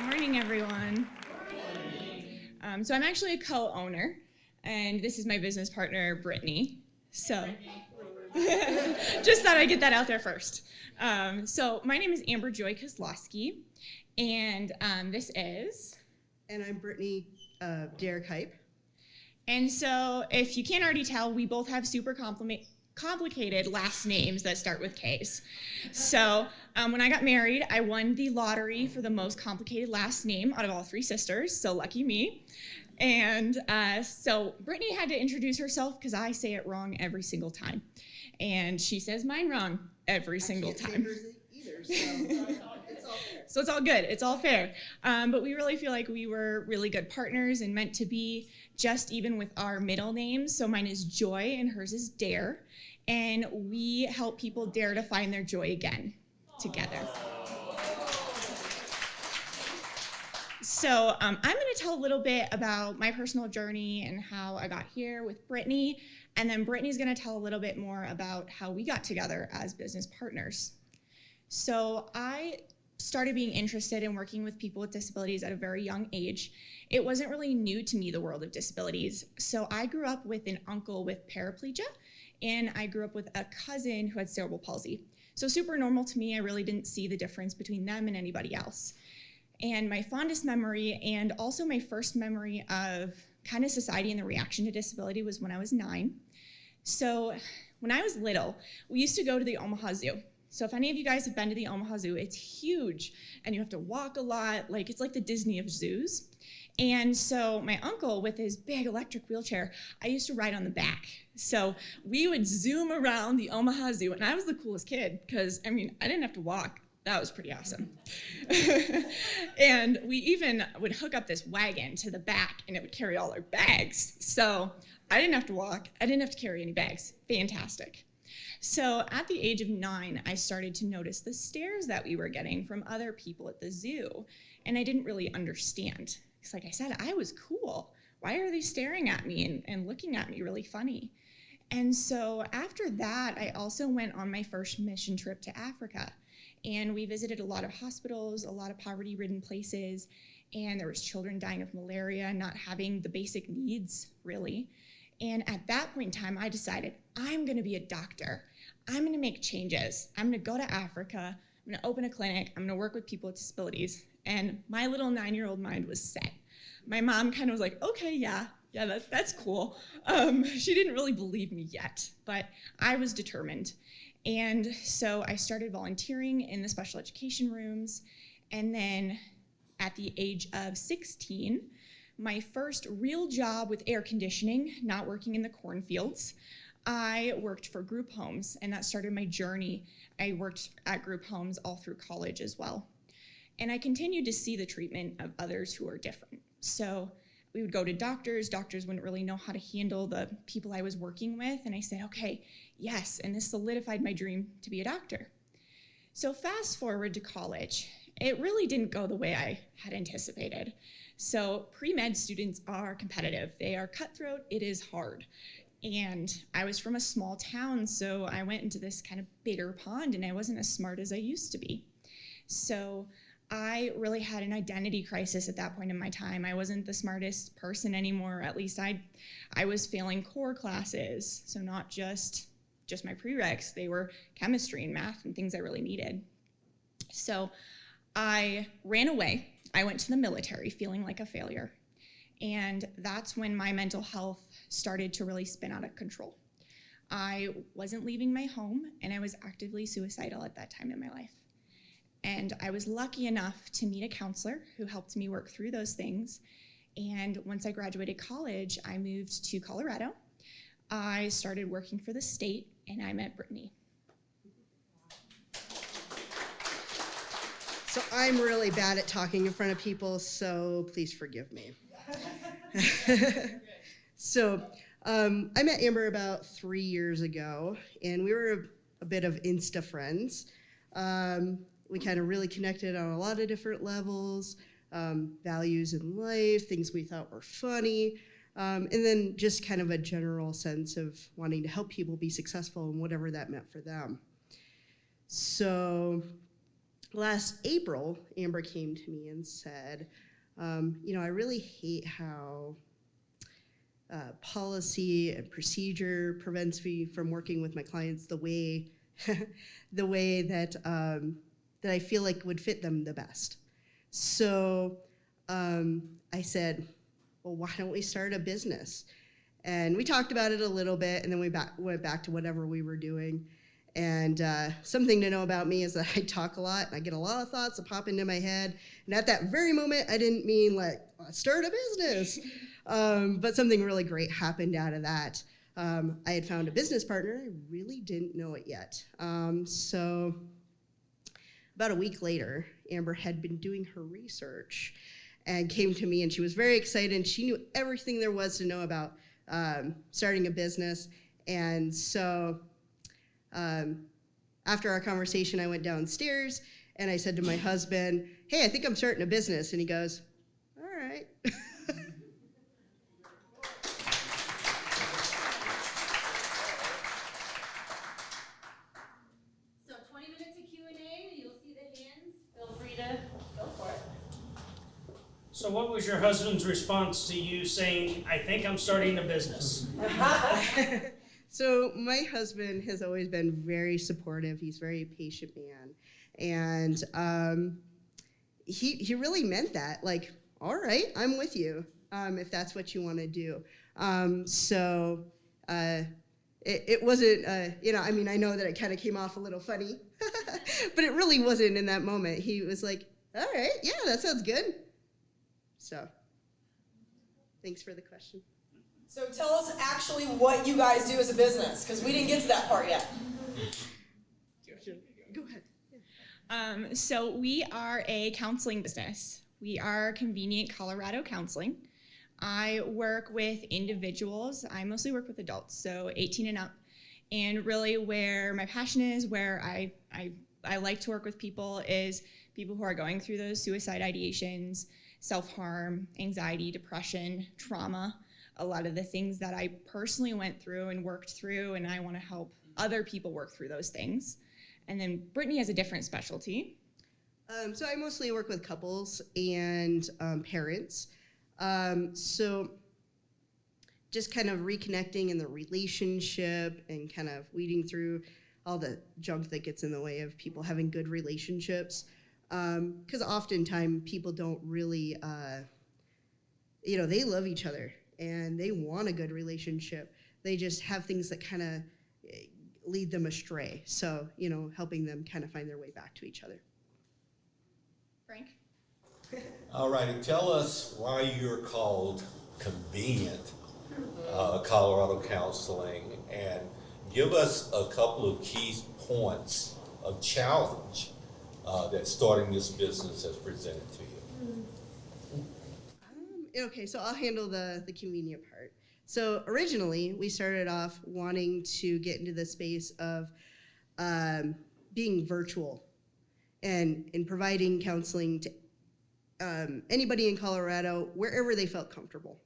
Morning, everyone. So I'm actually a co-owner, and this is my business partner, Brittany. So just thought I'd get that out there first. So my name is Amber Joy Kozlowski, and this is... And I'm Brittany Derek Hype. And so if you can't already tell, we both have super complicated last names that start with K's. So when I got married, I won the lottery for the most complicated last name out of all three sisters, so lucky me. And so Brittany had to introduce herself because I say it wrong every single time. And she says mine wrong every single time. Either, so it's all fair. So it's all good. It's all fair. But we really feel like we were really good partners and meant to be, just even with our middle names. So mine is Joy and hers is Dare. And we help people dare to find their joy again together. So I'm going to tell a little bit about my personal journey and how I got here with Brittany. And then Brittany's going to tell a little bit more about how we got together as business partners. So I started being interested in working with people with disabilities at a very young age. It wasn't really new to me, the world of disabilities. So I grew up with an uncle with paraplegia, and I grew up with a cousin who had cerebral palsy. So super normal to me. I really didn't see the difference between them and anybody else. And my fondest memory, and also my first memory of kind of society and the reaction to disability, was when I was 9. So when I was little, we used to go to the Omaha Zoo. So if any of you guys have been to the Omaha Zoo, it's huge, and you have to walk a lot. It's like the Disney of zoos. And so my uncle, with his big electric wheelchair, I used to ride on the back. So we would zoom around the Omaha Zoo, and I was the coolest kid because, I didn't have to walk. That was pretty awesome. And we even would hook up this wagon to the back, and it would carry all our bags. So I didn't have to walk. I didn't have to carry any bags. Fantastic. So at the age of 9, I started to notice the stares that we were getting from other people at the zoo, and I didn't really understand. Because like I said, I was cool. Why are they staring at me and looking at me really funny? And so after that, I also went on my first mission trip to Africa, and we visited a lot of hospitals, a lot of poverty-ridden places, and there was children dying of malaria, not having the basic needs, really. And at that point in time, I decided, I'm going to be a doctor. I'm going to make changes. I'm going to go to Africa. I'm going to open a clinic. I'm going to work with people with disabilities. And my little 9-year-old mind was set. My mom kind of was like, okay, yeah, that's cool. She didn't really believe me yet, but I was determined. And so I started volunteering in the special education rooms. And then at the age of 16, my first real job with air conditioning, not working in the cornfields, I worked for group homes, and that started my journey. I worked at group homes all through college as well. And I continued to see the treatment of others who are different. So we would go to doctors. Doctors wouldn't really know how to handle the people I was working with. And I said, okay, yes. And this solidified my dream to be a doctor. So fast forward to college. It really didn't go the way I had anticipated. So pre-med students are competitive. They are cutthroat. It is hard. And I was from a small town, so I went into this kind of bigger pond, and I wasn't as smart as I used to be. So I really had an identity crisis at that point in my time. I wasn't the smartest person anymore. At least I was failing core classes, so not just my prereqs. They were chemistry and math and things I really needed. So I ran away. I went to the military feeling like a failure. And that's when my mental health started to really spin out of control. I wasn't leaving my home, and I was actively suicidal at that time in my life. And I was lucky enough to meet a counselor who helped me work through those things. And once I graduated college, I moved to Colorado. I started working for the state, and I met Brittany. So I'm really bad at talking in front of people, so please forgive me. So I met Amber about 3 years ago, and we were a bit of Insta friends. We kind of really connected on a lot of different levels, values in life, things we thought were funny, and then just kind of a general sense of wanting to help people be successful and whatever that meant for them. So last April, Amber came to me and said, I really hate how policy and procedure prevents me from working with my clients the way that that I feel like would fit them the best. So I said, well, why don't we start a business? And we talked about it a little bit, and then we went back to whatever we were doing. And something to know about me is that I talk a lot, and I get a lot of thoughts that pop into my head. And at that very moment, I didn't mean like, start a business. But something really great happened out of that. I had found a business partner. I really didn't know it yet. So about a week later, Amber had been doing her research and came to me, and she was very excited. And she knew everything there was to know about starting a business. And so after our conversation, I went downstairs and I said to my husband, hey, I think I'm starting a business. And he goes, all right. So 20 minutes of Q&A, you'll see the hands. Feel free to go for it. So what was your husband's response to you saying, I think I'm starting a business? So my husband has always been very supportive. He's a very patient man. And he really meant that. Like, all right, I'm with you if that's what you want to do. It wasn't, I know that it kind of came off a little funny, but it really wasn't in that moment. He was like, all right, yeah, that sounds good. So thanks for the question. So tell us actually what you guys do as a business, because we didn't get to that part yet. Go ahead. So we are a counseling business. We are Convenient Colorado Counseling. I work with individuals. I mostly work with adults, so 18 and up. And really where my passion is, where I like to work with people is people who are going through those suicide ideations, self-harm, anxiety, depression, trauma, a lot of the things that I personally went through and worked through, and I want to help other people work through those things. And then Brittany has a different specialty. So I mostly work with couples and parents. So just kind of reconnecting in the relationship and kind of weeding through all the junk that gets in the way of people having good relationships. Because oftentimes people don't really, they love each other and they want a good relationship. They just have things that kind of lead them astray. So, helping them kind of find their way back to each other. Frank? All righty, tell us why you're called Convenient Colorado Counseling, and give us a couple of key points of challenge that starting this business has presented to you. Okay, so I'll handle the convenient part. So originally, we started off wanting to get into the space of being virtual and providing counseling to anybody in Colorado, wherever they felt comfortable.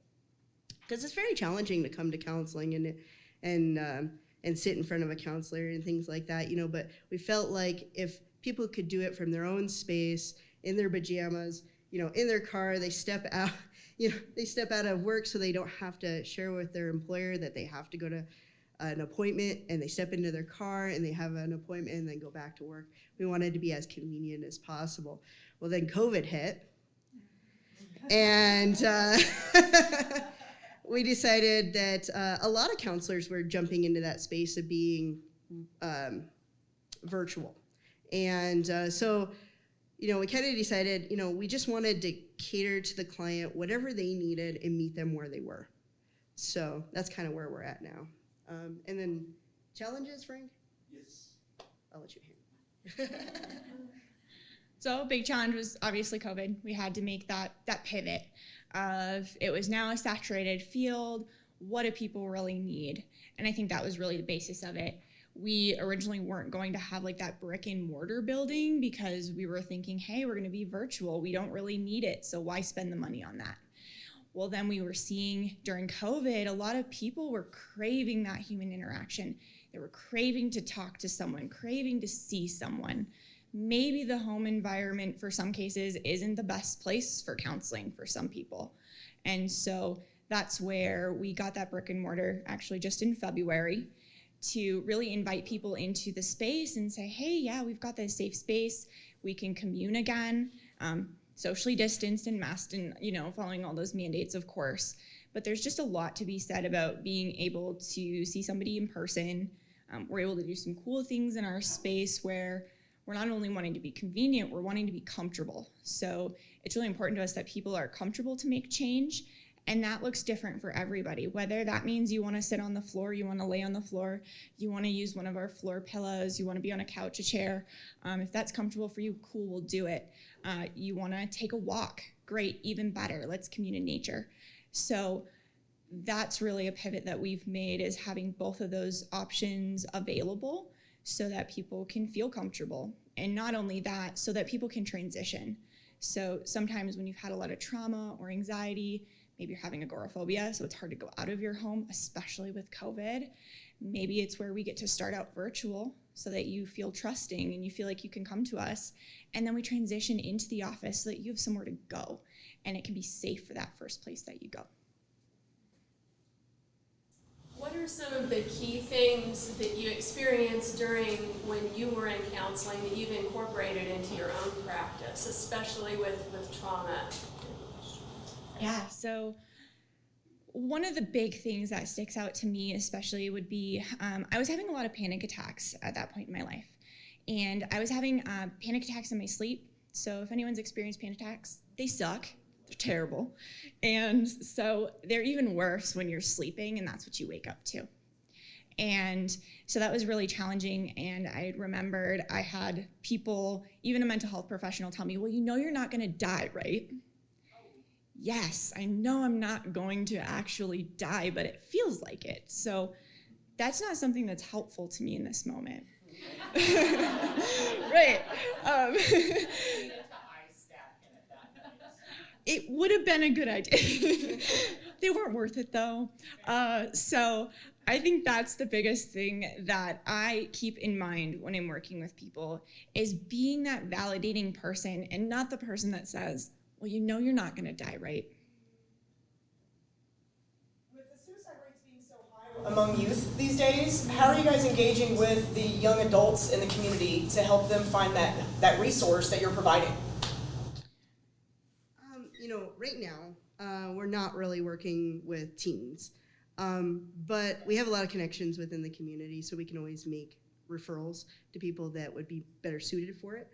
Because it's very challenging to come to counseling and sit in front of a counselor and things like that, but we felt like if people could do it from their own space, in their pajamas, in their car, they step out, they step out of work so they don't have to share with their employer that they have to go to an appointment, and they step into their car and they have an appointment and then go back to work. We wanted to be as convenient as possible. Well, then COVID hit, and we decided that a lot of counselors were jumping into that space of being virtual. And so we kind of decided, we just wanted to cater to the client, whatever they needed, and meet them where they were. So that's kind of where we're at now. And then challenges, Frank? Yes. I'll let you handle it. So a big challenge was obviously COVID. We had to make that pivot of it was now a saturated field. What do people really need? And I think that was really the basis of it. We originally weren't going to have like that brick and mortar building because we were thinking, hey, we're going to be virtual. We don't really need it. So why spend the money on that? Well, then we were seeing during COVID, a lot of people were craving that human interaction. They were craving to talk to someone, craving to see someone. maybe the home environment for some cases isn't the best place for counseling for some people. And so that's where we got that brick and mortar actually just in February to really invite people into the space and say, hey, yeah, we've got this safe space. We can commune again, socially distanced and masked and, following all those mandates, of course. But there's just a lot to be said about being able to see somebody in person. We're able to do some cool things in our space where we're not only wanting to be convenient, we're wanting to be comfortable. So it's really important to us that people are comfortable to make change, and that looks different for everybody. Whether that means you want to sit on the floor, you want to lay on the floor, you want to use one of our floor pillows, you want to be on a couch, a chair. If that's comfortable for you, cool, we'll do it. You want to take a walk, great, even better. Let's commune in nature. So that's really a pivot that we've made, is having both of those options available so that people can feel comfortable. And not only that, so that people can transition. So sometimes when you've had a lot of trauma or anxiety, maybe you're having agoraphobia, so it's hard to go out of your home, especially with COVID. Maybe it's where we get to start out virtual so that you feel trusting and you feel like you can come to us. And then we transition into the office so that you have somewhere to go and it can be safe for that first place that you go. What are some of the key things that you experienced during when you were in counseling that you've incorporated into your own practice, especially with trauma? Yeah, so one of the big things that sticks out to me especially would be, I was having a lot of panic attacks at that point in my life. And I was having panic attacks in my sleep. So if anyone's experienced panic attacks, they suck. They're terrible. And so they're even worse when you're sleeping and that's what you wake up to. And so that was really challenging. And I remembered I had people, even a mental health professional, tell me, well, you're not going to die, right? Yes, I know I'm not going to actually die, but it feels like it. So that's not something that's helpful to me in this moment. Right. It would have been a good idea. They weren't worth it though. So I think that's the biggest thing that I keep in mind when I'm working with people, is being that validating person and not the person that says, well, you're not going to die, right? With the suicide rates being so high among youth these days, how are you guys engaging with the young adults in the community to help them find that resource that you're providing? Right now, we're not really working with teens, but we have a lot of connections within the community, so we can always make referrals to people that would be better suited for it.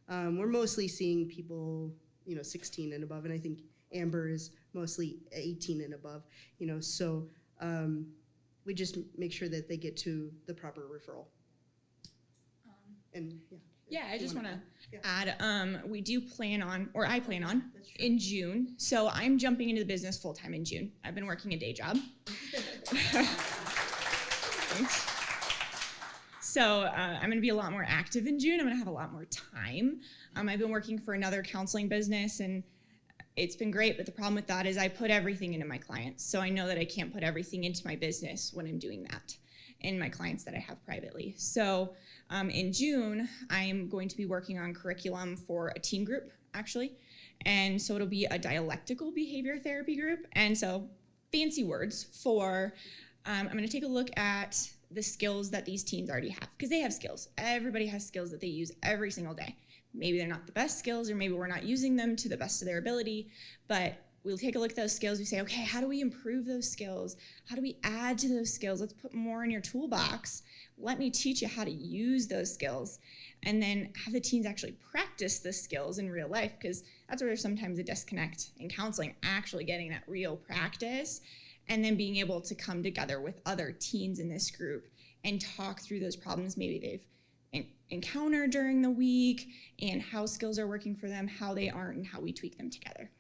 We're mostly seeing people 16 and above, and I think Amber is mostly 18 and above, so we just make sure that they get to the proper referral. And yeah, I just want to add, we do plan on, or I plan on, in June. So I'm jumping into the business full time in June. I've been working a day job. Thanks. So I'm going to be a lot more active in June. I'm going to have a lot more time. I've been working for another counseling business, and it's been great. But the problem with that is I put everything into my clients. So I know that I can't put everything into my business when I'm doing that, and my clients that I have privately. So in June, I'm going to be working on curriculum for a teen group, actually. And so it'll be a dialectical behavior therapy group. And so fancy words for, I'm going to take a look at the skills that these teens already have, because they have skills. Everybody has skills that they use every single day. Maybe they're not the best skills, or maybe we're not using them to the best of their ability, but we'll take a look at those skills. We say, okay, how do we improve those skills? How do we add to those skills? Let's put more in your toolbox. Let me teach you how to use those skills. And then have the teens actually practice the skills in real life, because that's where there's sometimes a disconnect in counseling, actually getting that real practice, and then being able to come together with other teens in this group and talk through those problems maybe they've encountered during the week, and how skills are working for them, how they aren't, and how we tweak them together.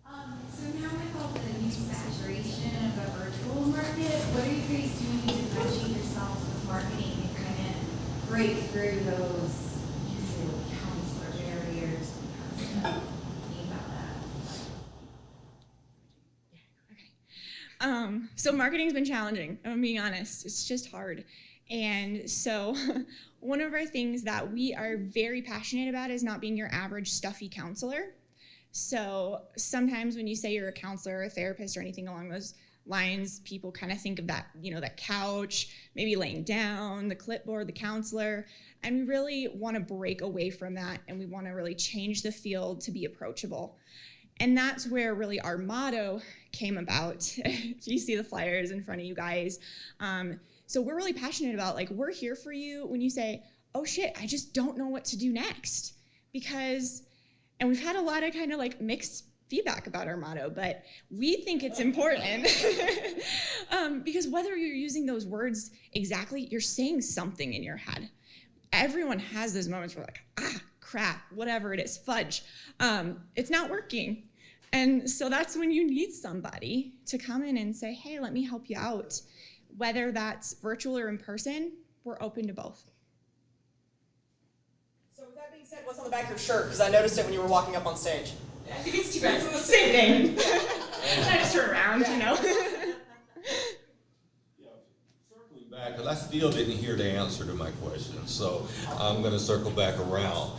So now with all the new saturation of the virtual market, what are you guys doing to differentiate yourselves with marketing and kind of break through those usual counselor barriers and kind of think about that? So marketing's been challenging, if I'm being honest. It's just hard. And so one of our things that we are very passionate about is not being your average stuffy counselor. So sometimes when you say you're a counselor or a therapist or anything along those lines, people kind of think of that, that couch, maybe laying down, the clipboard, the counselor. And we really want to break away from that, and we want to really change the field to be approachable. And that's where really our motto came about. If you see the flyers in front of you guys. So we're really passionate about, we're here for you when you say, oh shit, I just don't know what to do next. And we've had a lot of kind of mixed feedback about our motto, but we think it's important because whether you're using those words exactly, you're saying something in your head. Everyone has those moments where crap, whatever it is, fudge, it's not working. And so that's when you need somebody to come in and say, hey, let me help you out. Whether that's virtual or in person, we're open to both. So with that being said, what's on the back of your shirt? Because I noticed it when you were walking up on stage. I think it's too bad. It's the same thing. I just turn around, Yeah, circling back, because I still didn't hear the answer to my question, so I'm going to circle back around.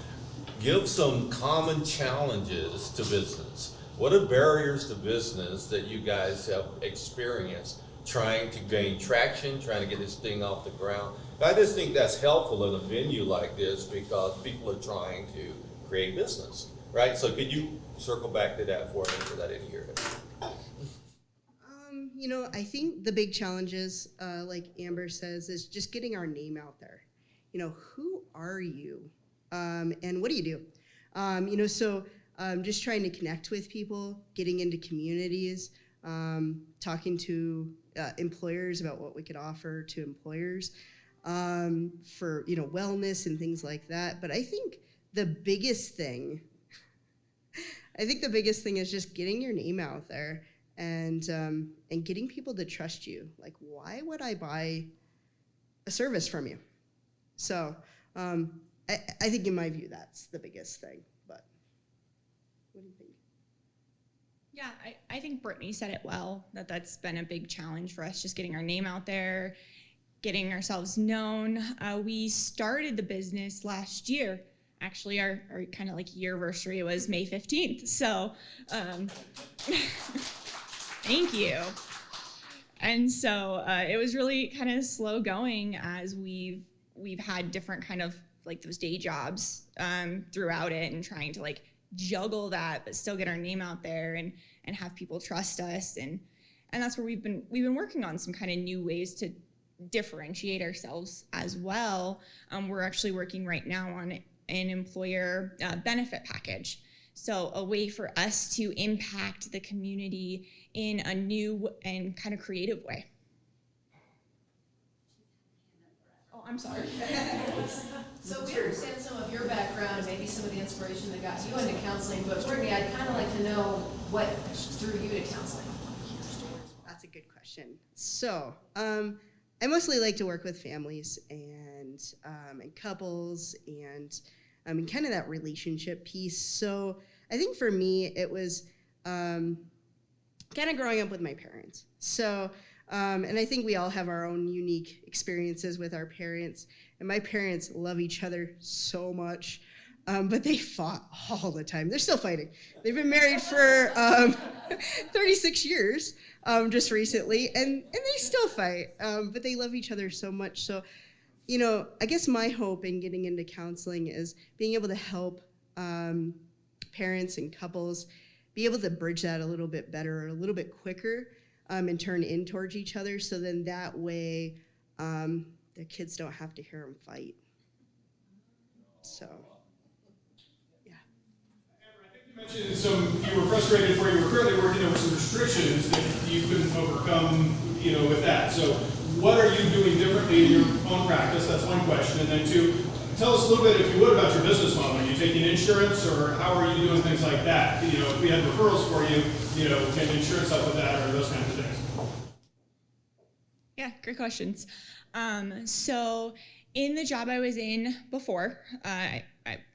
Give some common challenges to business. What are barriers to business that you guys have experienced trying to gain traction, trying to get this thing off the ground? I just think that's helpful in a venue like this because people are trying to create business, right? So could you circle back to that for me because I didn't hear it? I think the big challenges, like Amber says, is just getting our name out there. Who are you? And what do you do? So just trying to connect with people, getting into communities, talking to employers about what we could offer to employers for, wellness and things like that. But I think the biggest thing is just getting your name out there and getting people to trust you. Why would I buy a service from you? So I think in my view, that's the biggest thing. But what do you think? Yeah, I think Brittany said it well, that's been a big challenge for us, just getting our name out there, getting ourselves known. We started the business last year. Actually, our kind of year-versary was May 15th. So thank you. And so it was really kind of slow going as we've had different kind of those day jobs throughout it and trying to juggle that but still get our name out there and have people trust us and that's where we've been working on some kind of new ways to differentiate ourselves as well. We're actually working right now on an employer benefit package, so a way for us to impact the community in a new and kind of creative way. Oh, I'm sorry. So we understand some of your background and maybe some of the inspiration that got you into counseling, but Brittany, I'd kind of like to know what drew you to counseling. That's a good question. So I mostly like to work with families and couples and kind of that relationship piece. So I think for me, it was kind of growing up with my parents. So, and I think we all have our own unique experiences with our parents. And my parents love each other so much, but they fought all the time. They're still fighting. They've been married for 36 years just recently, and they still fight, but they love each other so much. So, I guess my hope in getting into counseling is being able to help parents and couples be able to bridge that a little bit better or a little bit quicker and turn in towards each other, so then that way their kids don't have to hear them fight. So, yeah. Amber, I think you mentioned you were frustrated where you were currently working over some restrictions that you couldn't overcome, with that. So what are you doing differently in your own practice? That's one question. And then two, tell us a little bit, if you would, about your business model. Are you taking insurance, or how are you doing things like that? If we had referrals for you, can insurance help with that, or those kinds of things? Yeah, great questions. So in the job I was in before,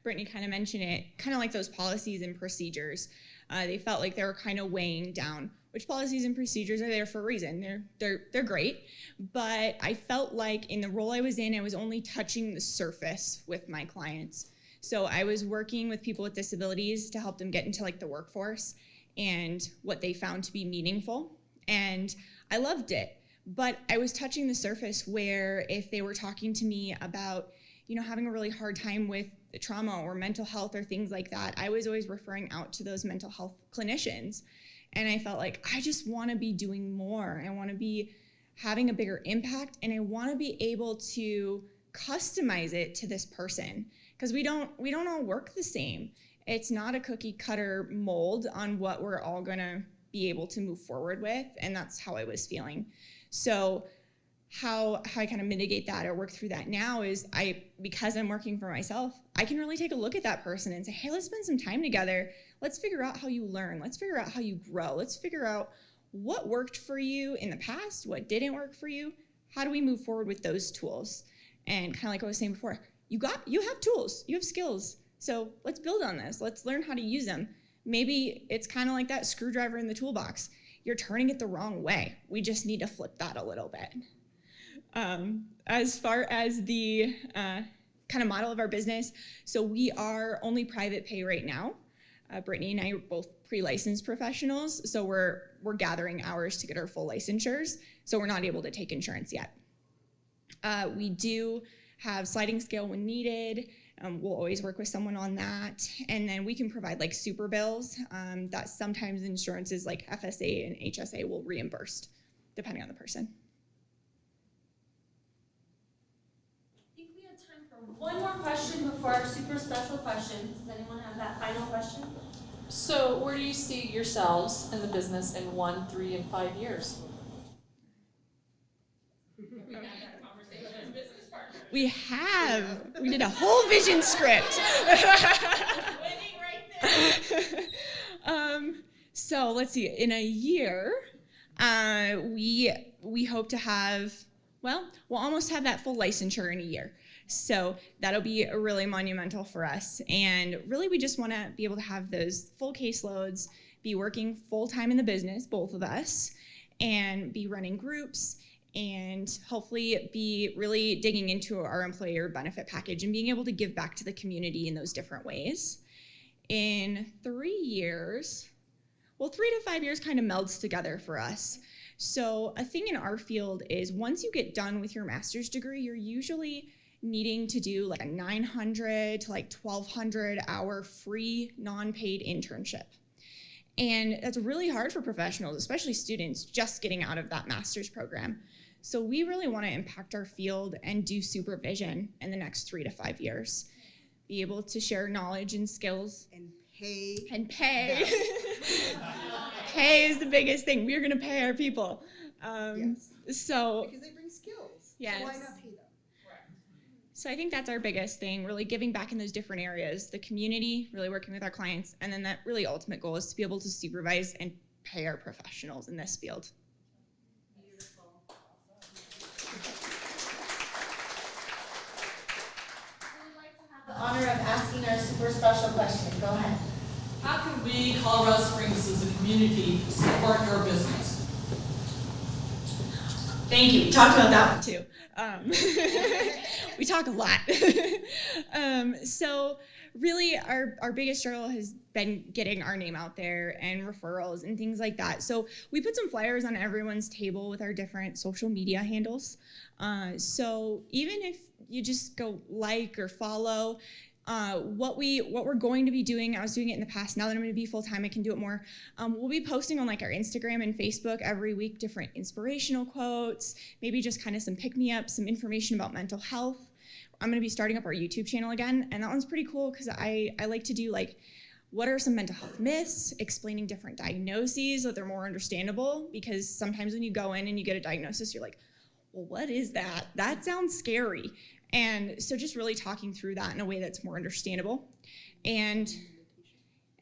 Brittany kind of mentioned it, kind of like those policies and procedures. They felt like they were kind of weighing down, which policies and procedures are there for a reason. They're great, but I felt like in the role I was in, I was only touching the surface with my clients. So I was working with people with disabilities to help them get into like the workforce and what they found to be meaningful. And I loved it, but I was touching the surface where if they were talking to me about, having a really hard time with the trauma or mental health or things like that, I was always referring out to those mental health clinicians. And I felt like I just want to be doing more. I want to be having a bigger impact, and I want to be able to customize it to this person, because we don't all work the same. It's not a cookie cutter mold on what we're all going to be able to move forward with, and that's how I was feeling. So how I kind of mitigate that or work through that now is because I'm working for myself, I can really take a look at that person and say, hey, let's spend some time together. Let's figure out how you learn. Let's figure out how you grow. Let's figure out what worked for you in the past, what didn't work for you. How do we move forward with those tools? And kind of like I was saying before, you have tools, you have skills. So let's build on this. Let's learn how to use them. Maybe it's kind of like that screwdriver in the toolbox. You're turning it the wrong way. We just need to flip that a little bit. As far as the kind of model of our business, so we are only private pay right now. Brittany and I are both pre-licensed professionals, so we're gathering hours to get our full licensures, so we're not able to take insurance yet. We do have sliding scale when needed. We'll always work with someone on that, and then we can provide like super bills that sometimes insurances like FSA and HSA will reimburse, depending on the person. One more question before our super special question. Does anyone have that final question? So where do you see yourselves in the business in 1, 3, and 5 years? We have. We did a whole vision script. So let's see. In a year, we hope to have. Well, we'll almost have that full licensure in a year. So that'll be really monumental for us. And really, we just want to be able to have those full caseloads, be working full-time in the business, both of us, and be running groups, and hopefully be really digging into our employer benefit package and being able to give back to the community in those different ways. In 3 years, 3 to 5 years kind of melds together for us. So a thing in our field is once you get done with your master's degree, you're usually needing to do like a 900 to like 1,200 hour free non-paid internship. And that's really hard for professionals, especially students just getting out of that master's program. So we really want to impact our field and do supervision in the next 3 to 5 years. Be able to share knowledge and skills. And pay. Pay is the biggest thing. We're going to pay our people. Yes. So Because they bring skills. Yes. So why not pay them? So I think that's our biggest thing, really giving back in those different areas, the community, really working with our clients, and then that really ultimate goal is to be able to supervise and pay our professionals in this field. Beautiful. We would like to have the honor of asking our super special question. Go ahead. How can we, Colorado Springs as a community, support your business? Thank you. We talked about that one too. We talk a lot. So really our biggest struggle has been getting our name out there and referrals and things like that. So we put some flyers on everyone's table with our different social media handles. So even if you just go like or follow, what we're going to be doing, I was doing it in the past, now that I'm going to be full-time, I can do it more. We'll be posting on like our Instagram and Facebook every week, different inspirational quotes, maybe just kind of some pick-me-ups, some information about mental health. I'm going to be starting up our YouTube channel again, and that one's pretty cool because I like to do like, what are some mental health myths, explaining different diagnoses so they're more understandable, because sometimes when you go in and you get a diagnosis, you're like, well, what is that? That sounds scary. And so just really talking through that in a way that's more understandable. And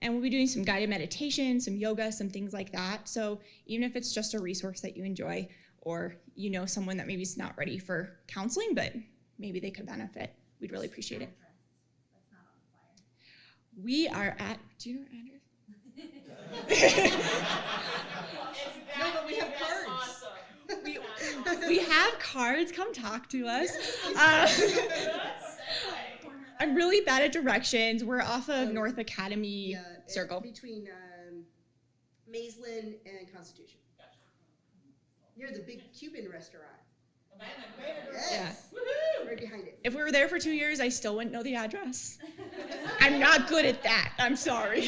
we'll be doing some guided meditation, some yoga, some things like that. So even if it's just a resource that you enjoy, or you know someone that maybe is not ready for counseling, but maybe they could benefit, we'd really appreciate it. We are at, do you know our address? No, but we have cards. Awesome. We have cards. Come talk to us. I'm really bad at directions. We're off of North Academy Circle. Between Maisland and Constitution. Near the big Cuban restaurant. Yes. Right behind it. If we were there for 2 years, I still wouldn't know the address. I'm not good at that. I'm sorry.